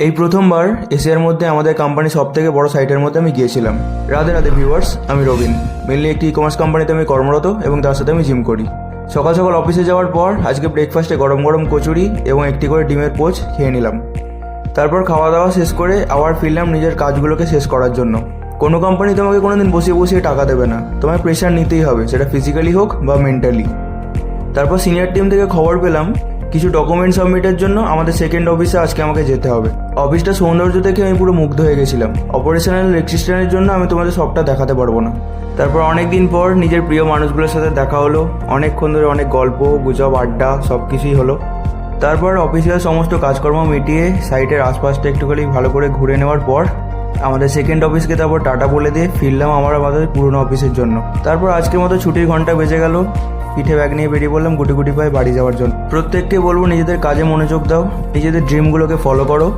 এই প্রথমবার এশিয়ার মধ্যে আমাদের কোম্পানি সব থেকে বড় সাইটের মধ্যে আমি গিয়েছিলাম। রাধে রাধে ভিউয়ার্স, আমি রবিন। মেনলি একটি ই কমার্স কোম্পানিতে আমি কর্মরত এবং তার সাথে আমি জিম করি। সকাল সকাল অফিসে যাওয়ার পর আজকে ব্রেকফাস্টে গরম গরম কচুরি এবং একটি করে ডিমের পোচ খেয়ে নিলাম। তারপর খাওয়া দাওয়া শেষ করে আবার ফিরলাম নিজের কাজগুলোকে শেষ করার জন্য। কোনো কোম্পানি তোমাকে কোনোদিন বসিয়ে বসিয়ে টাকা দেবে না, তোমায় প্রেশার নিতেই হবে, সেটা ফিজিক্যালি হোক বা মেন্টালি। তারপর সিনিয়র টিম থেকে খবর পেলাম কিছু ডকুমেন্ট সাবমিটের জন্য আমাদের সেকেন্ড অফিসে আজকে আমাকে যেতে হবে। অফিসটা সৌন্দর্য দেখে আমি পুরো মুগ্ধ হয়ে গেছিলাম। অপারেশনাল রেজিস্ট্রেশনের জন্য আমি তোমাদের সবটা দেখাতে পারবো না। তারপর অনেক দিন পর নিজের প্রিয় মানুষগুলোর সাথে দেখা হলো। অনেকক্ষণ ধরে অনেক গল্প গুজব আড্ডা সব কিছুই হলো। তারপর অফিসিয়াল সমস্ত কাজকর্ম মিটিয়ে সাইটের আশপাশটা একটুখানি ভালো করে ঘুরে নেওয়ার পর আমাদের সেকেন্ড অফিসকে তারপর টাটা বলে দিয়ে ফিরলাম আমাদের পুরনো অফিসের জন্য। তারপর আজকের মতো ছুটির ঘন্টা বেজে গেল। পিঠে ব্যাগ নিয়ে বেরিয়ে পড়লাম গুটি গুটি পায়ে বাড়ি যাওয়ার জন্য। প্রত্যেককে বলবো নিজেদের কাজে মনোযোগ দাও, নিজেদের ড্রিমগুলোকে ফলো করো।